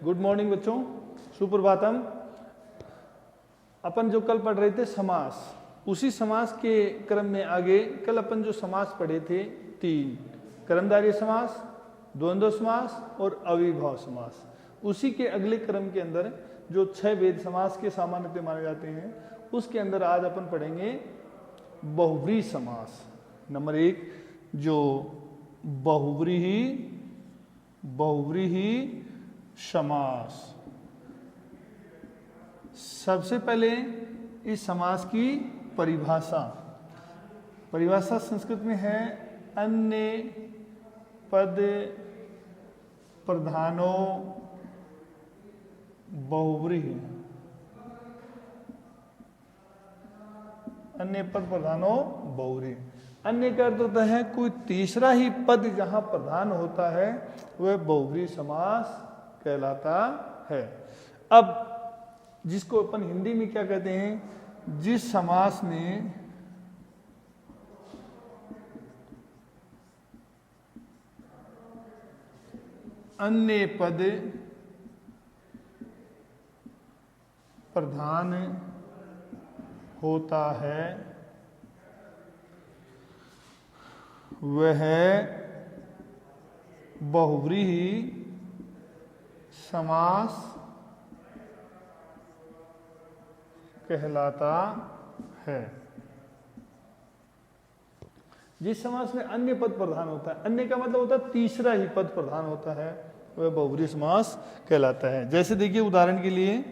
Good morning बच्चों, सुप्रभातम। अपन जो कल पढ़ रहे थे समास, उसी समास के क्रम में आगे कल अपन जो समास पढ़े थे तीन, कर्मधारय समास, द्वंद्व समास और अविभाव समास, उसी के अगले क्रम के अंदर जो 6 वेद समास के सामान्यतः माने जाते हैं, उसके अंदर आज अपन पढ़ेंगे बहुव्रीहि समास। नंबर 1 जो बहुव्रीहि समास। सबसे पहले इस समास की परिभाषा संस्कृत में है अन्य पद प्रधानो बहुव्रीहि। अन्य पद प्रधानो बहुव्रीहि। अन्य का अर्थ होता है कोई तीसरा ही पद जहां प्रधान होता है वह बहुव्रीहि समास कहलाता है। अब जिसको अपन हिंदी में क्या कहते हैं, जिस समास में अन्य पद प्रधान होता है वह बहुव्रीहि समास कहलाता है। जिस समास में अन्य पद प्रधान होता है, अन्य का मतलब होता है तीसरा ही पद प्रधान होता है, वह बहुव्रीहि समास कहलाता है। जैसे देखिए उदाहरण के लिए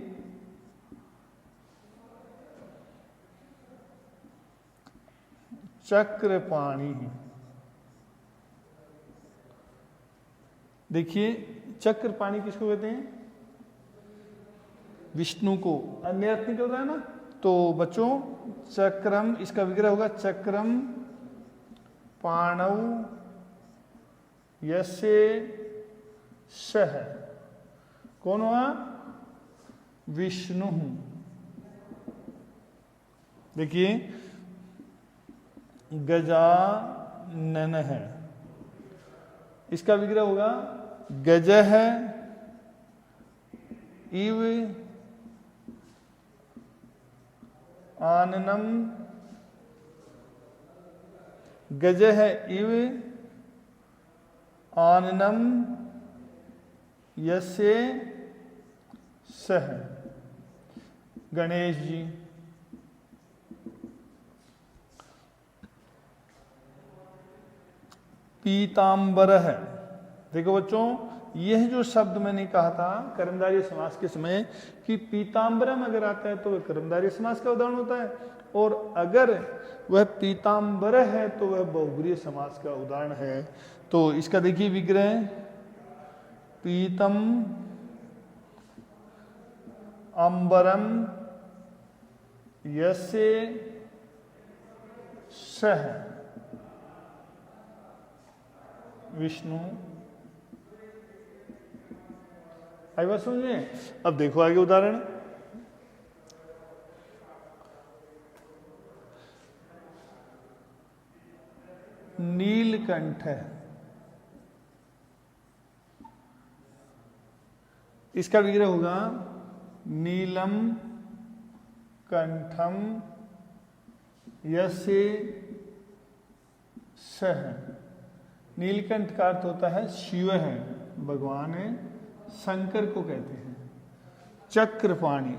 चक्रपाणि। देखिए चक्रपाणि किसको कहते हैं? विष्णु को। अन्य अर्थ निकल रहा है ना, तो बच्चों चक्रम, इसका विग्रह होगा चक्रम पाणौ यस्य सः। कौन हुआ? विष्णु। देखिए गजानन है, इसका विग्रह होगा गजः इव आननम। गजः इव आननम यस्य सः। गणेश जी। पीतांबर है। देखो बच्चों, यह जो शब्द मैंने कहा था कर्मधारय समास के समय कि पीतांबरम अगर आता है तो वह कर्मधारय समास का उदाहरण होता है, और अगर वह पीतांबर है तो वह बहुव्रीहि समास का उदाहरण है। तो इसका देखिए विग्रह पीतम अंबरम यस्य सः। विष्णु। आई बात समझे? अब देखो आगे उदाहरण। नीलकंठ है, इसका विग्रह होगा नीलम कंठम यस्य सः। नीलकंठ का अर्थ होता है शिव है, भगवान है, शंकर को कहते हैं। चक्रपाणि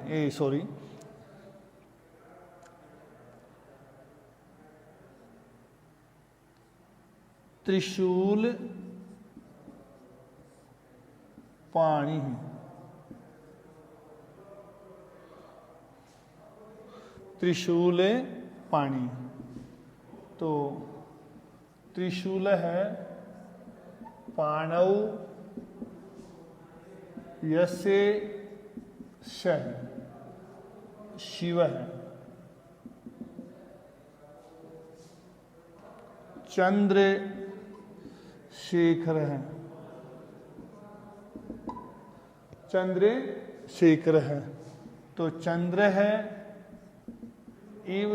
त्रिशूल पाणि है। त्रिशूल पाणि, तो त्रिशूल है पाणौ यस्य सः। शिव है। चंद्र शेखर है। चंद्रशेखर है, तो चंद्र है इव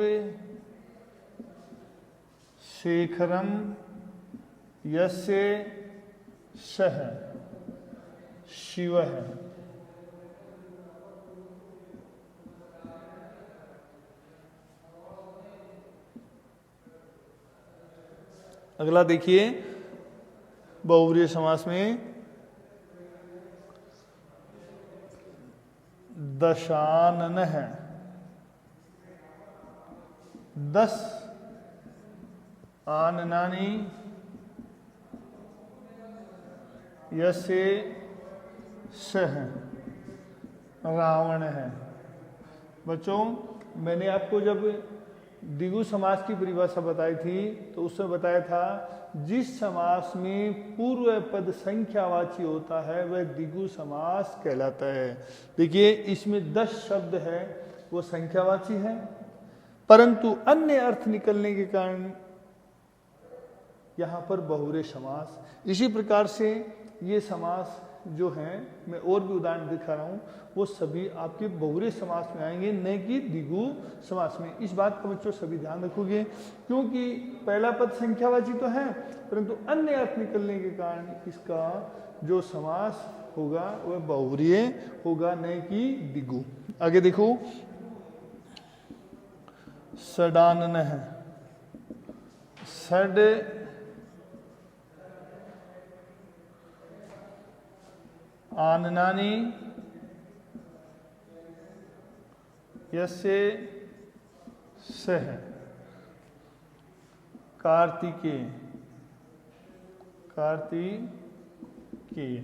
शेखरम यस्य सह शिव है। अगला देखिए बहुव्रीहि समास में दशानन है, 10 आननानी यसे सह रावण है। बच्चों मैंने आपको जब द्विगु समास की परिभाषा बताई थी तो उसमें बताया था जिस समास में पूर्व पद संख्यावाची होता है वह द्विगु समास कहलाता है। देखिए इसमें 10 शब्द है वो संख्यावाची है, परंतु अन्य अर्थ निकलने के कारण यहाँ पर बहुव्रीहि समास। इसी प्रकार से ये समास जो हैं, मैं और भी उदाहरण दिखा रहा हूँ, वो सभी आपके बहुव्रीहि समास में आएंगे, न कि द्विगु समास में। इस बात का बच्चों सभी ध्यान रखोगे, क्योंकि पहला पद संख्यावाची तो है परंतु अन्य अर्थ निकलने के कारण इसका जो समास होगा वह बहुव्रीहि होगा, न कि द्विगु। आगे देखो षडानन है, षड आननानी यस्य सह कार्तिकेय, कार्तिकेय।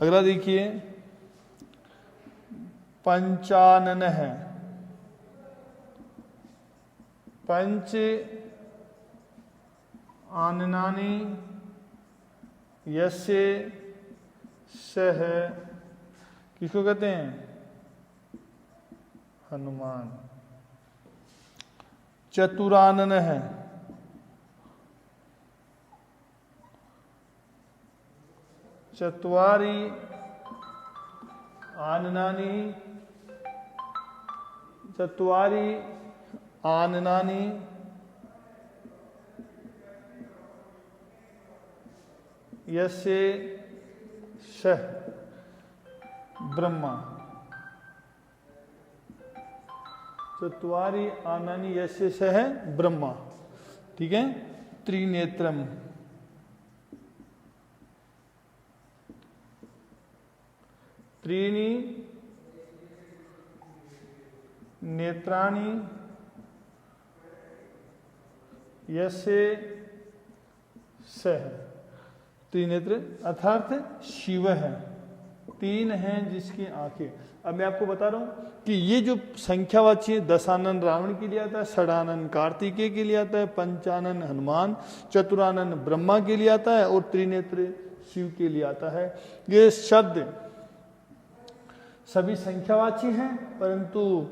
अगला देखिए पंचानन है, पंच आननानी यस्य सह, किसको कहते हैं? हनुमान। चतुरानन है, चत्वारि आननानि, चत्वारि आननानि यस्य सह ब्रह्मा। चत्वारि आननानि यस्य सह ब्रह्मा। ठीक है। त्रिनेत्रम, त्रीणि नेत्राणि यस्य सह। त्रिनेत्र अर्थात शिव है, 3 हैं जिसकी आंखें। अब मैं आपको बता रहा हूं कि ये जो संख्यावाची है, दशानन रावण के लिए आता है, षडानन कार्तिकेय के लिए आता है, पंचानन हनुमान, चतुरानन ब्रह्मा के लिए आता है और त्रिनेत्र शिव के लिए आता है। ये शब्द सभी संख्यावाची हैं, परंतु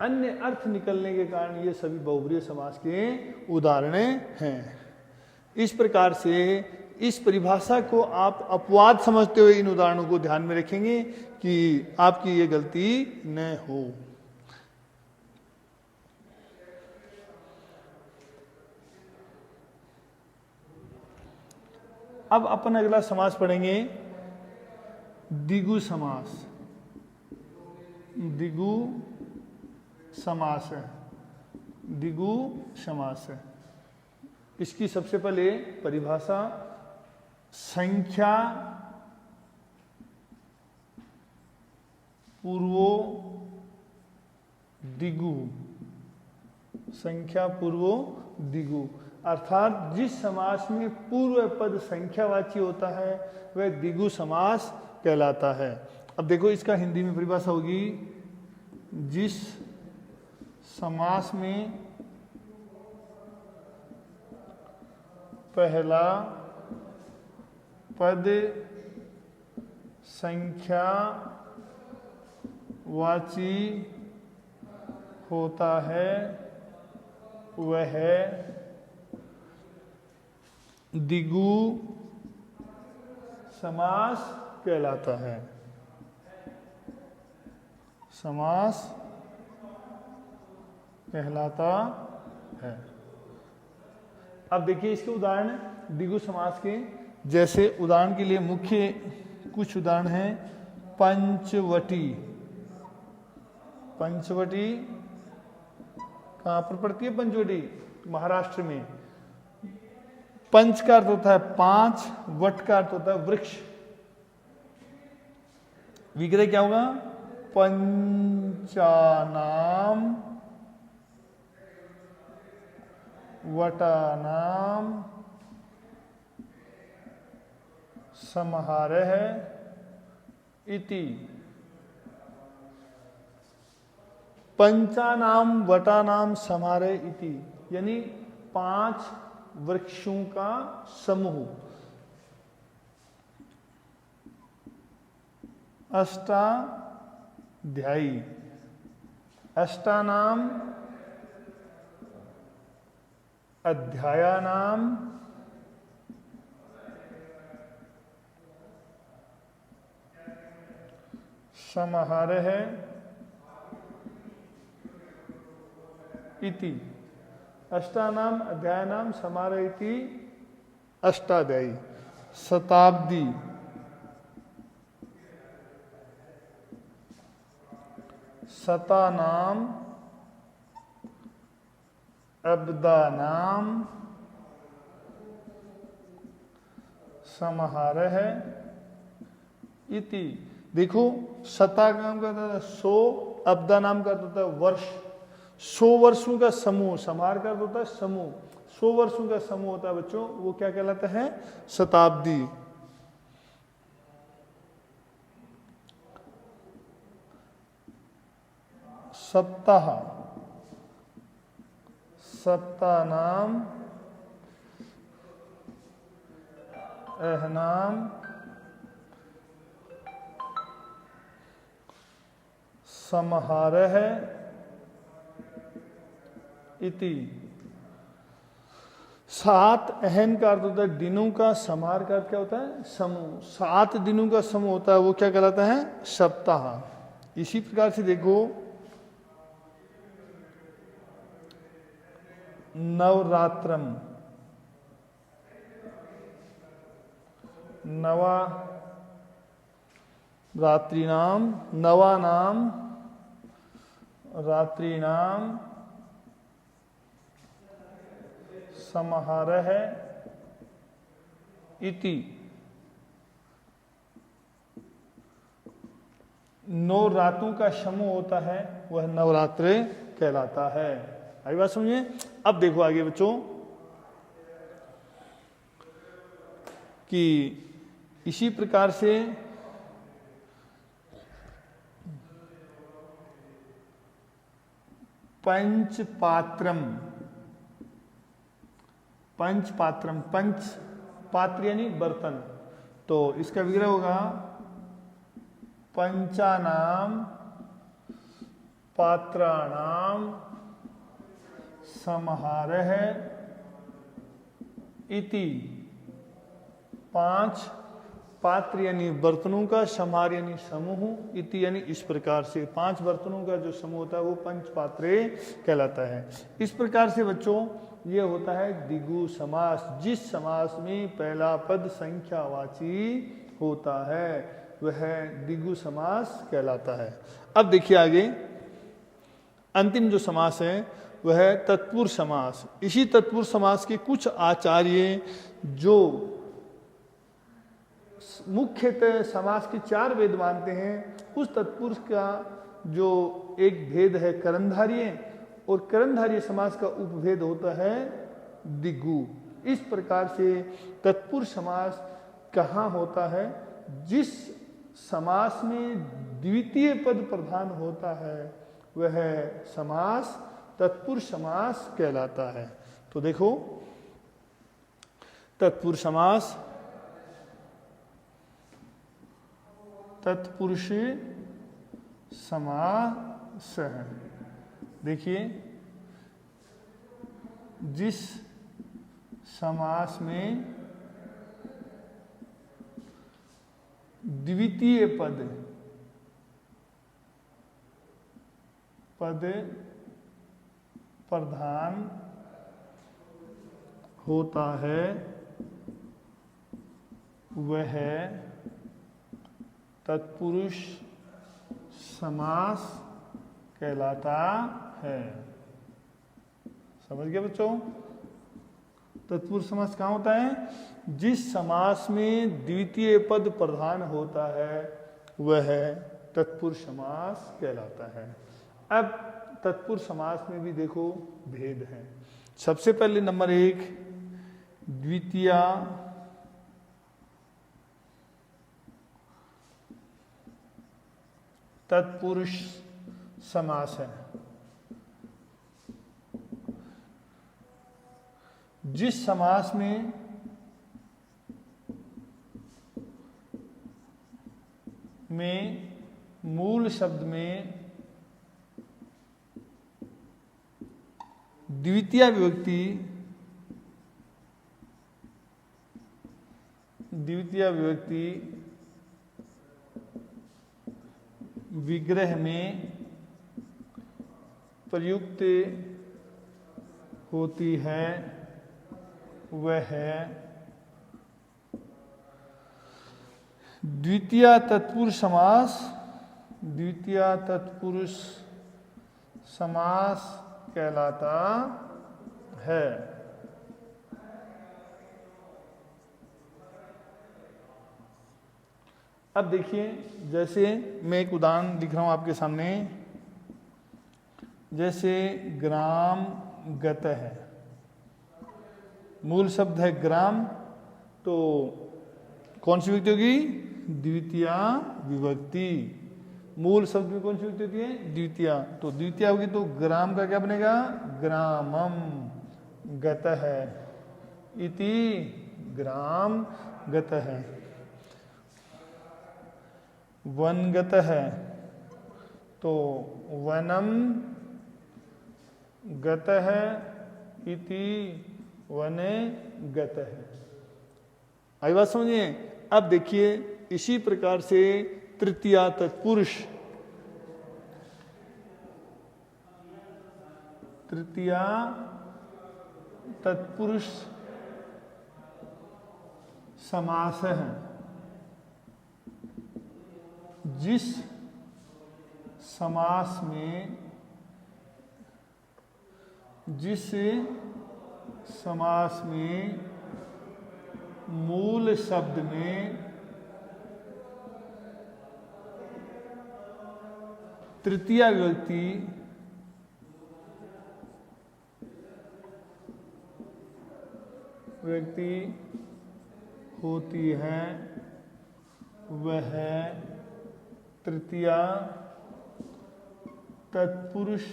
अन्य अर्थ निकलने के कारण ये सभी बहुव्रीहि समास के उदाहरण हैं। इस प्रकार से इस परिभाषा को आप अपवाद समझते हुए इन उदाहरणों को ध्यान में रखेंगे कि आपकी ये गलती न हो। अब अपन अगला समास पढ़ेंगे द्विगु समास। द्विगु समास है, द्विगु समास है। इसकी सबसे पहले परिभाषा, संख्या पूर्वो द्विगु, संख्या पूर्वो द्विगु अर्थात जिस समास में पूर्व पद संख्यावाची होता है वह द्विगु समास कहलाता है। अब देखो इसका हिंदी में परिभाषा होगी, जिस समास में पहला पद संख्यावाची होता है वह द्विगु समास कहलाता है। समास कहलाता है। अब देखिए इसके उदाहरण द्विगु समास के, जैसे उदाहरण के लिए मुख्य कुछ उदाहरण हैं। पंचवटी, पंचवटी कहाँ पर पड़ती है? पंचवटी महाराष्ट्र में। पंच का अर्थ होता है 5, वट का अर्थ होता है वृक्ष। विग्रह क्या होगा? पंचानाम वटानाम समाहारः इति। पंचानाम वटानाम समाहारः इति यानी 5 वृक्षों का समूह। अष्टाध्यायी, अष्टानाम अध्यायानाम समाहारः इति। अष्टानाम अध्यायानाम समाहारः इति अष्टाध्यायी। शताब्दी, शतानाम अब्दानाम समाहारः इति। देखो, शता का नाम करता था 100, अब्दा नाम का होता है वर्ष। 100 वर्षों का समूह, समाहार का होता है समूह। 100 वर्षों का समूह होता है बच्चों, वो क्या कहलाता है? शताब्दी। सप्ताह, सप्तानाम अहनाम समाहारः इति। 7 अहन का अर्थ होता है दिनों का, समाहार का अर्थ क्या होता है? समूह। 7 दिनों का समूह होता है, वो क्या कहलाता है? सप्ताह। इसी प्रकार से देखो, नवरात्रम, नवा रात्रिनाम, नवानाम रात्रिनाम समाहारः इति। 9 रातों का समूह होता है, वह नवरात्रे कहलाता है। आई बात समझिए। अब देखो आगे बच्चों कि इसी प्रकार से पंचपात्रम, पंचपात्रम, पंच पात्र यानी बर्तन, तो इसका विग्रह होगा पंचानाम पात्राणाम समाहारः इति। 5 पात्र यानी बर्तनों का, समाहार यानी समूह, इति यानी इस प्रकार से 5 बर्तनों का जो समूह होता है वो पंचपात्रे कहलाता है। इस प्रकार से बच्चों ये होता है द्विगु समास। जिस समास में पहला पद संख्यावाची होता है वह द्विगु समास कहलाता है। अब देखिए आगे अंतिम जो समास है वह है तत्पुरुष समास। इसी तत्पुरुष समास के कुछ आचार्य जो मुख्यतः समास के 4 भेद मानते हैं, उस तत्पुरुष का जो एक भेद है कर्णधारीय, और कर्णधारीय समास का उपभेद होता है द्विगु। इस प्रकार से तत्पुरुष समास कहाँ होता है? जिस समास में द्वितीय पद प्रधान होता है वह समास तत्पुरुष समास कहलाता है। तो देखो तत्पुरुष समास, तत्पुरुष समास है। देखिए जिस समास में द्वितीय पद प्रधान होता है वह तत्पुरुष समास कहलाता है। समझ गए बच्चों? तत्पुरुष समास कहाँ होता है? जिस समास में द्वितीय पद प्रधान होता है वह तत्पुरुष समास कहलाता है। अब तत्पुरुष समास में भी देखो भेद है। सबसे पहले नंबर 1 द्वितीया तत्पुरुष समास है। जिस समास में मूल शब्द में द्वितीय विभक्ति विग्रह में प्रयुक्त होती है वह है द्वितीय तत्पुरुष समास। द्वितीय तत्पुरुष समास कहलाता है। अब देखिए, जैसे मैं एक उदाहरण लिख रहा हूं आपके सामने। जैसे ग्राम गत है, मूल शब्द है ग्राम, तो कौन सी विभक्ति होगी? द्वितीय विभक्ति। मूल शब्द में कौन सी विभक्ति होती है? द्वितीय। तो द्वितीय होगी तो ग्राम का क्या बनेगा? ग्रामम गत है इति ग्राम गत है। वनगत है तो वनम गत है इति वने गत है। आई बात समझिए। अब देखिए, इसी प्रकार से तृतीय तत्पुरुष, तृतीय तत्पुरुष समास है। जिस समास में मूल शब्द में तृतीय विभक्ति होती है वह तृतीय तत्पुरुष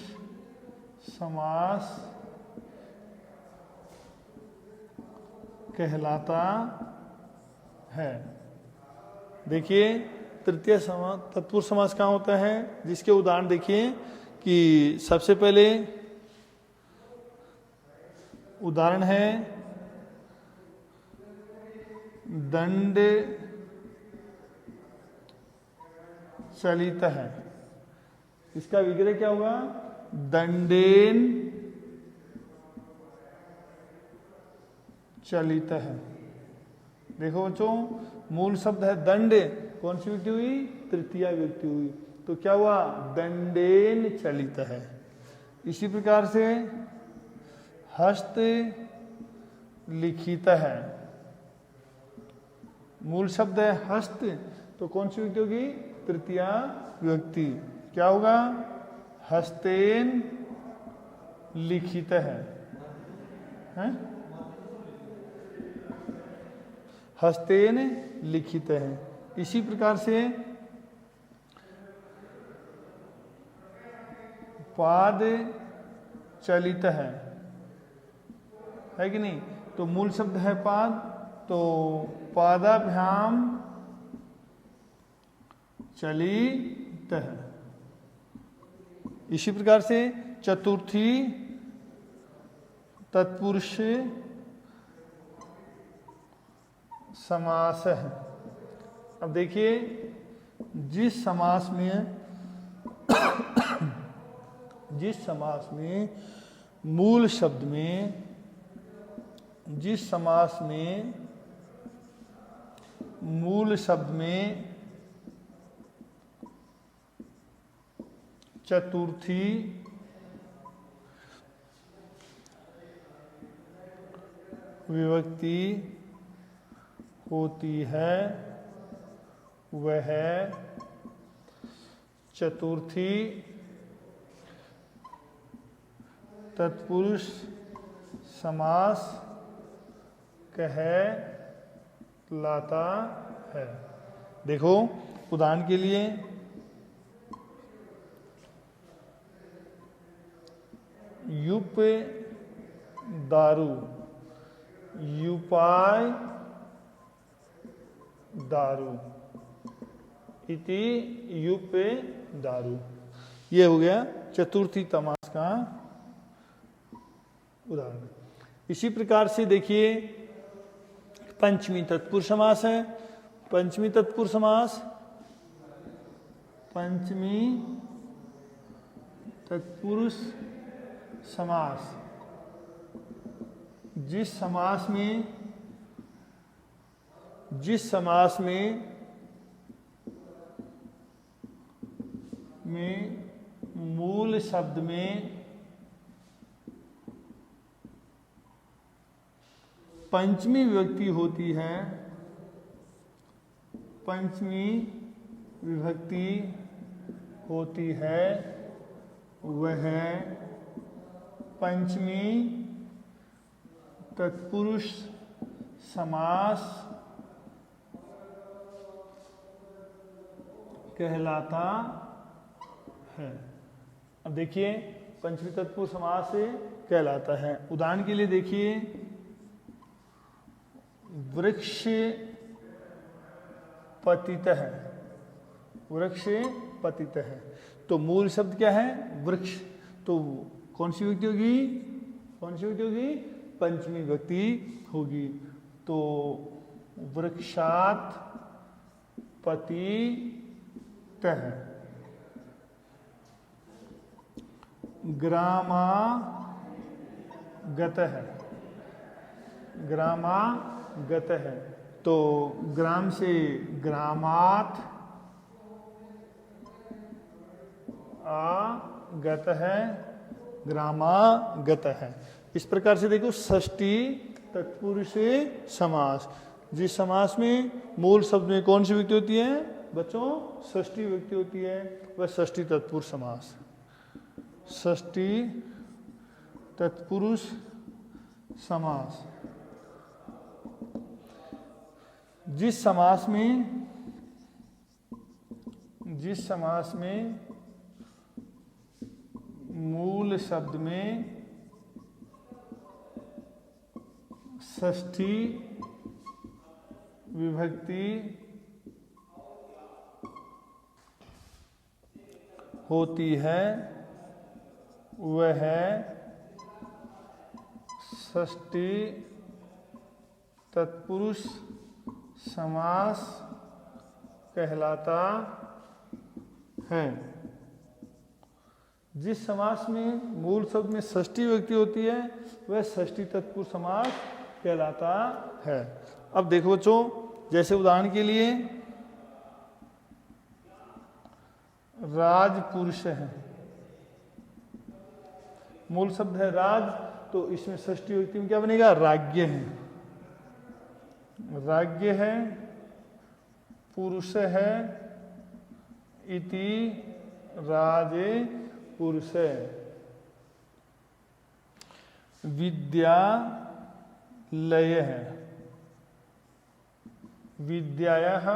समास कहलाता है। देखिए, तृतीय तत्पुरुष समास कहाँ होता है? जिसके उदाहरण देखिए कि सबसे पहले उदाहरण है दंड चलित है। इसका विग्रह क्या होगा? दंडेन चलित है। देखो बच्चों, मूल शब्द है दंड, कौन सी विभक्ति हुई? तृतीय विभक्ति हुई, तो क्या हुआ? दंडेन चलित है। इसी प्रकार से हस्त लिखित है, मूल शब्द है हस्त, तो कौन सी विभक्ति होगी? तृतीय विभक्ति। क्या होगा? हस्तेन लिखित है? हस्तेन लिखित है। इसी प्रकार से पाद चलित है कि नहीं? तो मूल शब्द है पाद, तो पादाभ्याम चलित है। इसी प्रकार से चतुर्थी तत्पुरुष समास है। अब देखिए, जिस समास में मूल शब्द में चतुर्थी विभक्ति होती है वह चतुर्थी तत्पुरुष समास कहलाता है। देखो उदाहरण के लिए युप दारू, युपाय दारू, इति युप दारू, ये हो गया चतुर्थी समास का उदाहरण। इसी प्रकार से देखिए पंचमी तत्पुरुष समास है। पंचमी तत्पुरुष समास, पंचमी तत्पुरुष समास, जिस समास में मूल शब्द में पंचमी विभक्ति होती है, पंचमी विभक्ति होती है, वह पंचमी तत्पुरुष समास कहलाता है। अब देखिए पंचमी तत्पुरुष समास से कहलाता है। उदाहरण के लिए देखिए वृक्ष पतित है, वृक्ष पतित है, तो मूल शब्द क्या है? वृक्ष। तो कौन सी विभक्ति होगी? कौन सी विभक्ति होगी? पंचमी विभक्ति होगी। तो वृक्षात पतित है। ग्रामागत है, ग्रामागत है, तो ग्राम से ग्रामात आगत है, ग्रामागत है। इस प्रकार से देखो षष्ठी तत्पुरुष समास, जिस समास में मूल शब्द में कौन सी विभक्ति होती है बच्चों? षष्ठी विभक्ति होती है, वह षष्ठी तत्पुरुष समास। षष्ठी तत्पुरुष समास, जिस समास में मूल शब्द में षष्ठी विभक्ति होती है, वह षष्ठी तत्पुरुष समास कहलाता है। जिस समास में मूल शब्द में षष्ठी विभक्ति होती है वह षष्ठी तत्पुरुष समास कहलाता है। अब देखो बच्चों, जैसे उदाहरण के लिए राजपुरुष है, मूल शब्द है राज, तो इसमें षष्ठी विभक्ति में क्या बनेगा? राज्ञ है, राज्ञ है, पुरुष है, इति राजे पुरुष। विद्यालय है, विद्यायः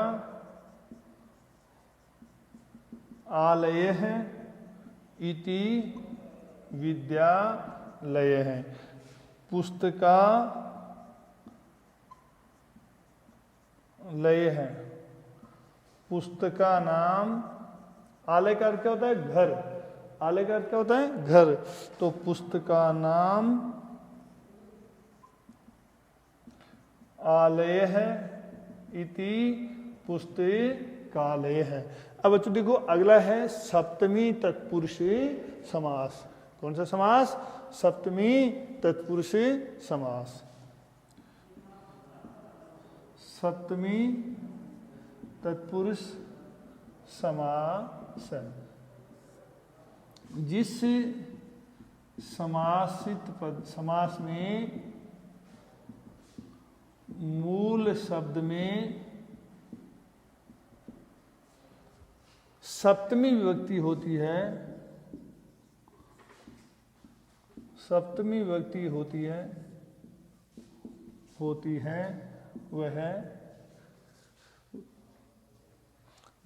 आलय है, इति विद्यालय है। पुस्तकालय है, पुस्तका नाम, आलय का अर्थ क्या होता है? घर, आलय का अर्थ क्या होता है? घर, तो पुस्तका नाम आलय है, इति पुस्तकालय है। अब बच्चों देखो अगला है सप्तमी तत्पुरुष समास। कौन सा समास? सप्तमी तत्पुरुष समास। सप्तमी तत्पुरुष समास, जिस समासित पद समास में मूल शब्द में सप्तमी विभक्ति होती है, सप्तमी विभक्ति होती है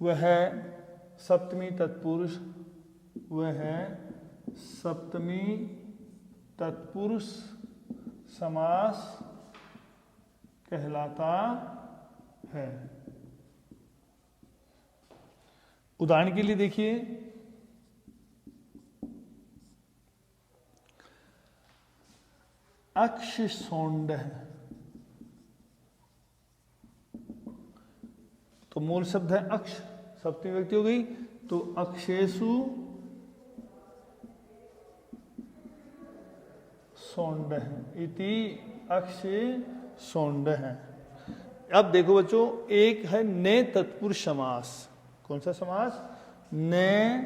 वह सप्तमी तत्पुरुष, वह सप्तमी तत्पुरुष समास कहलाता है। उदाहरण के लिए देखिए, अक्षसौंड, तो मूल शब्द है अक्ष, सप्तमी विभक्ति हो गई, तो अक्षेषु सौंड इति अक्षे सौंड है। अब देखो बच्चों, एक है ने तत्पुरुष समास। कौन सा समास? ने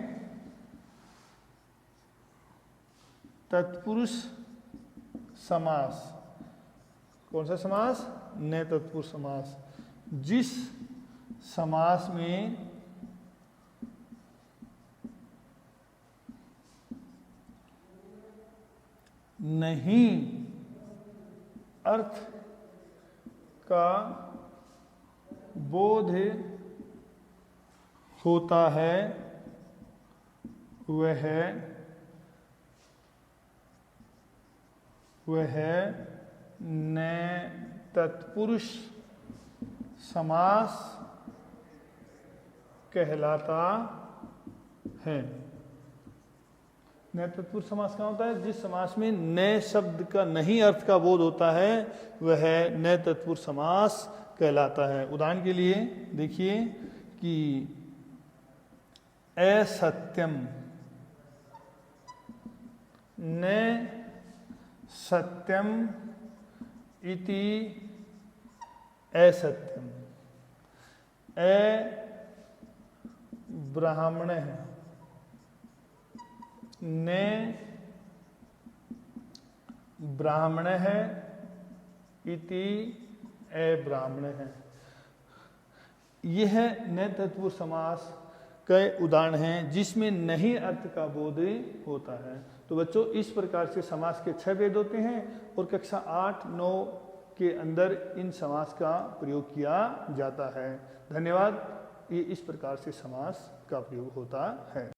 तत्पुरुष समास। कौन सा समास? ने तत्पुरुष समास। जिस समास में नहीं अर्थ का बोध होता है, वह ने तत्पुरुष समास कहलाता है। ने तत्पुरुष समास क्या होता है? जिस समास में ने शब्द का नहीं अर्थ का बोध होता है, वह ने तत्पुरुष समास कहलाता है। उदाहरण के लिए देखिए कि असत्यम, ने सत्यम इति असत्यम, ब्राह्मण है, ने ब्राह्मण है इति अब्राह्मण है। यह ने तत्पुरुष समास के उदाहरण हैं जिसमें नहीं अर्थ का बोध होता है। तो बच्चों, इस प्रकार से समास के 6 भेद होते हैं और कक्षा 8-9 के अंदर इन समास का प्रयोग किया जाता है। धन्यवाद। ये इस प्रकार से समास का प्रयोग होता है।